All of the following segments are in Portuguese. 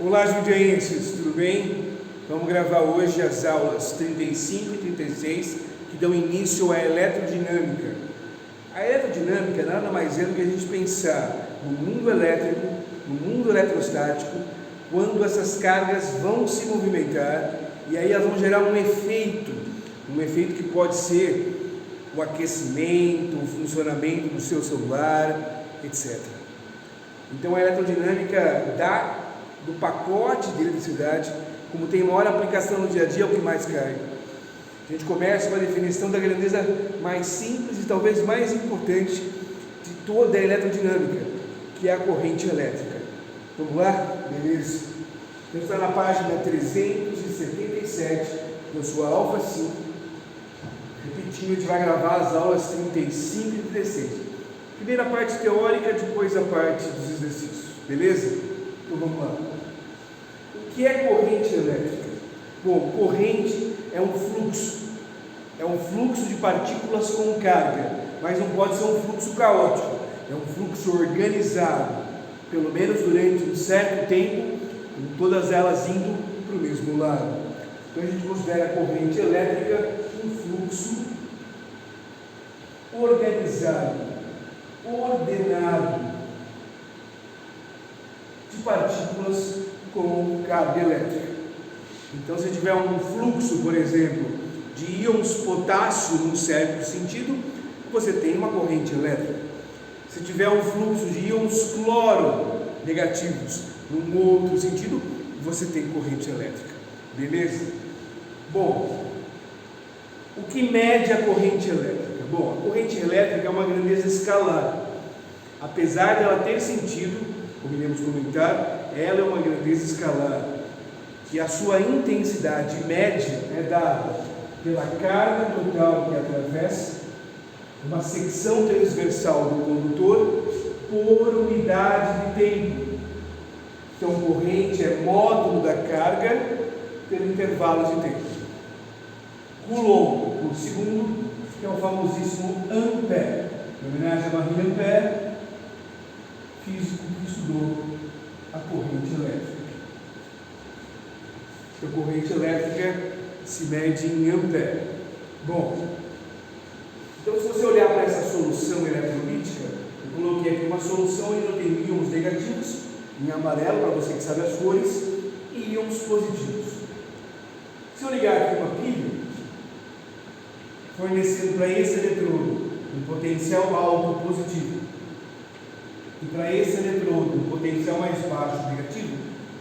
Olá, jundiaenses, tudo bem? Vamos gravar hoje as aulas 35 e 36 que dão início à eletrodinâmica. A eletrodinâmica nada mais é do que a gente pensar no mundo elétrico, no mundo eletrostático, quando essas cargas vão se movimentar e aí elas vão gerar um efeito que pode ser o aquecimento, o funcionamento do seu celular, etc. Então a eletrodinâmica do pacote de eletricidade, como tem maior aplicação no dia a dia, é o que mais cai. A gente começa com a definição da grandeza mais simples e talvez mais importante de toda a eletrodinâmica, que é a corrente elétrica. Vamos lá? Beleza? Então está na página 377, eu sou a Alfa 5. Repetindo, a gente vai gravar as aulas 35 e 36. Primeira parte teórica, depois a parte dos exercícios. Beleza? Então vamos lá. O que é corrente elétrica? Bom, corrente é um fluxo de partículas com carga, mas não pode ser um fluxo caótico, é um fluxo organizado, pelo menos durante um certo tempo, com todas elas indo para o mesmo lado. Então a gente considera a corrente elétrica um fluxo organizado, ordenado, de partículas com carga elétrica. Então, se tiver um fluxo, por exemplo, de íons potássio num certo sentido, você tem uma corrente elétrica. Se tiver um fluxo de íons cloro negativos num outro sentido, você tem corrente elétrica. Beleza? Bom, o que mede a corrente elétrica? Bom, a corrente elétrica é uma grandeza escalar. Apesar dela ter sentido, como iremos comentar, ela é uma grandeza escalar, que a sua intensidade média é dada pela carga total que atravessa uma secção transversal do condutor por unidade de tempo. Então, corrente é módulo da carga pelo intervalo de tempo. Coulomb por segundo, que é o famosíssimo ampere, em homenagem a Marie Ampère, físico que estudou a corrente elétrica. A corrente elétrica se mede em ampere. Bom, então se você olhar para essa solução eletrolítica, eu coloquei aqui uma solução onde eu tenho íons negativos, em amarelo, para você que sabe as cores, e íons positivos. Se eu ligar aqui uma pilha, fornecendo para esse eletrodo um potencial alto positivo, e para esse eletrodo um potencial mais baixo negativo,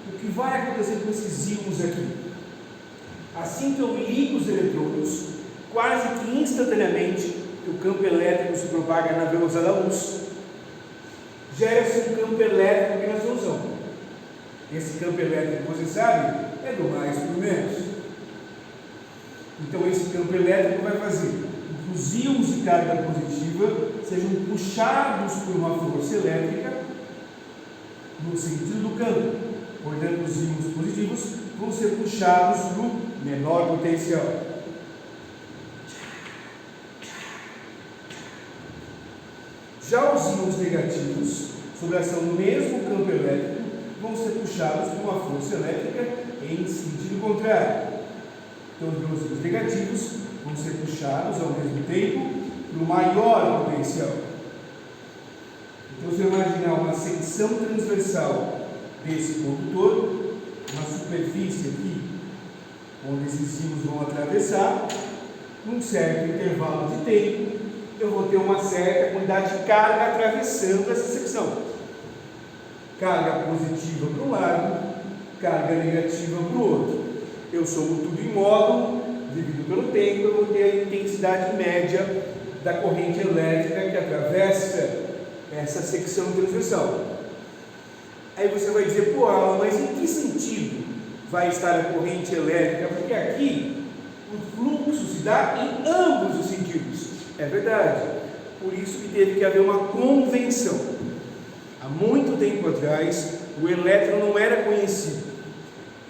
o que vai acontecer com esses íons aqui? Assim que eu ligo os eletrodos, quase que instantaneamente, que o campo elétrico se propaga na velocidade da luz, gera-se um campo elétrico aqui na solução. Esse campo elétrico, você sabe, é do mais para o menos. Então esse campo elétrico vai fazer com que os íons de carga positiva sejam puxados por uma força elétrica no sentido do campo. Portanto, os íons positivos vão ser puxados para o menor potencial. Já os íons negativos, sob a ação do mesmo campo elétrico, vão ser puxados por uma força elétrica em sentido contrário. Então, os íons negativos vão ser puxados ao mesmo tempo para o maior potencial. Então, se eu imaginar uma secção transversal desse condutor, uma superfície aqui, onde esses íons vão atravessar, num certo intervalo de tempo, eu vou ter uma certa quantidade de carga atravessando essa secção. Carga positiva para um lado, carga negativa para o outro. Eu somo tudo em módulo, dividido pelo tempo, eu vou ter a intensidade média da corrente elétrica que atravessa essa secção transversal. Aí você vai dizer, pô, mas em que sentido vai estar a corrente elétrica? Porque aqui o fluxo se dá em ambos os sentidos. É verdade. Por isso que teve que haver uma convenção. Há muito tempo atrás, o elétron não era conhecido.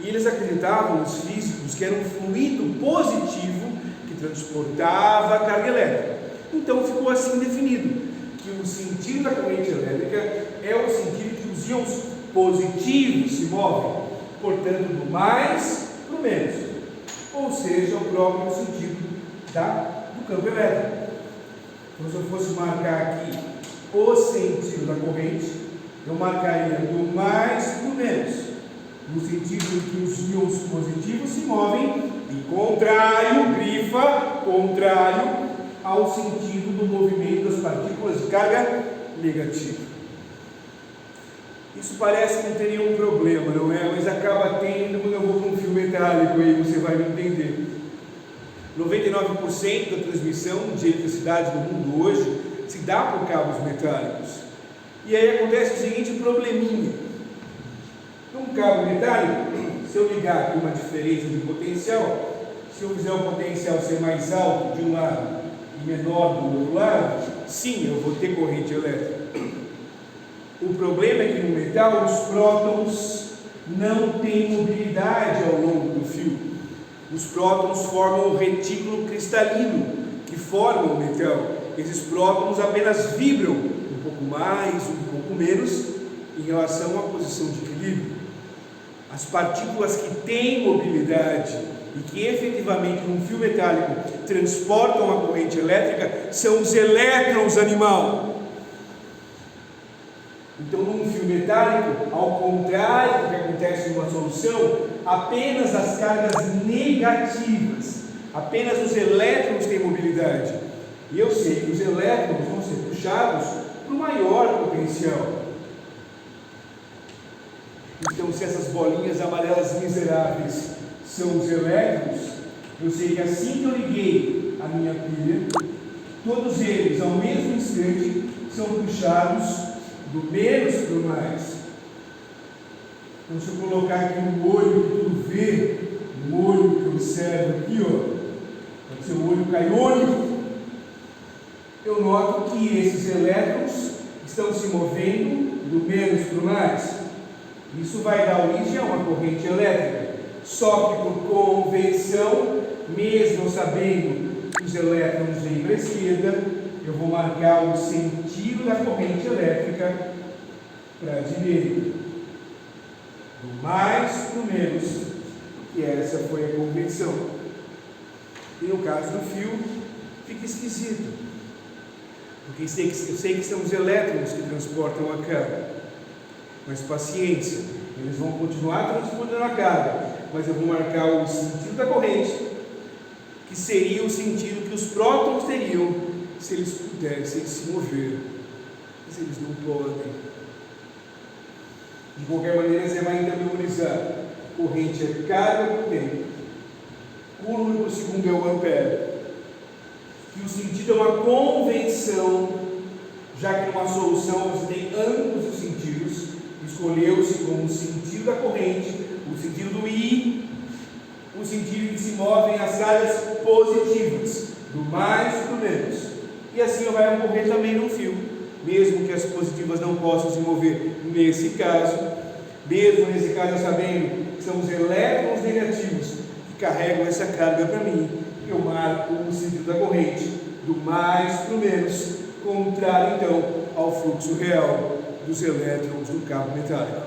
E eles acreditavam, os físicos, que era um fluido positivo que transportava a carga elétrica. Então ficou assim definido, que o sentido da corrente elétrica é o sentido que os íons positivos se movem, portanto, do mais para o menos, ou seja, o próprio sentido do campo elétrico. Então, se eu fosse marcar aqui o sentido da corrente, eu marcaria do mais para o menos, no sentido em que os íons positivos se movem, e contrário, grifa, contrário ao sentido do movimento das partículas de carga negativa. Isso parece que não ter nenhum problema, não é? Mas acaba tendo quando eu vou para um fio metálico, aí você vai me entender. 99% da transmissão de eletricidade no mundo hoje se dá por cabos metálicos. E aí acontece o seguinte probleminha. Um cabo metálico, se eu ligar aqui uma diferença de potencial, se eu fizer o potencial ser mais alto de um lado e menor do outro lado, sim, eu vou ter corrente elétrica. O problema é que no metal os prótons não têm mobilidade ao longo do fio. Os prótons formam o retículo cristalino que forma o metal. Esses prótons apenas vibram um pouco mais, um pouco menos em relação à posição de equilíbrio. As partículas que têm mobilidade e que efetivamente num fio metálico transportam a corrente elétrica são os elétrons animal. Então, num fio metálico, ao contrário do que acontece numa solução, apenas as cargas negativas, apenas os elétrons têm mobilidade. E eu sei que os elétrons vão ser puxados para o maior potencial. Então, se essas bolinhas amarelas miseráveis são os elétrons, eu sei que assim que eu liguei a minha pilha, todos eles, ao mesmo instante, são puxados do menos para o mais. Então, se eu colocar aqui um olho que tudo vê, um olho que eu observo aqui, pode ser um olho caiônico, eu noto que esses elétrons estão se movendo do menos para o mais. Isso vai dar origem a uma corrente elétrica, só que por convenção, mesmo sabendo que os elétrons vêm para a esquerda, eu vou marcar o sentido da corrente elétrica para a direita, do mais para o menos, que essa foi a convenção. E no caso do fio, fica esquisito, porque eu sei que são os elétrons que transportam a carga, mas paciência, eles vão continuar transportando a carga, mas eu vou marcar o sentido da corrente, que seria o sentido que os prótons teriam se eles pudessem se mover, mas eles não podem. De qualquer maneira, você vai então memorizar: corrente é carga por tempo, Coulomb por segundo é o ampere, que o sentido é uma convenção, já que numa solução você tem ambos os sentidos. Escolheu-se como o sentido da corrente, o sentido do I, o sentido em que se movem as cargas positivas, do mais para o menos. E assim vai ocorrer também no fio, mesmo que as positivas não possam se mover nesse caso, mesmo nesse caso sabendo que são os elétrons negativos que carregam essa carga para mim, eu marco o sentido da corrente, do mais para o menos, contrário então ao fluxo real dos elétrons do cabo metálico.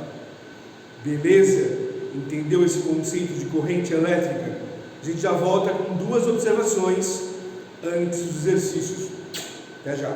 Beleza? Entendeu esse conceito de corrente elétrica? A gente já volta com duas observações antes dos exercícios. Até já!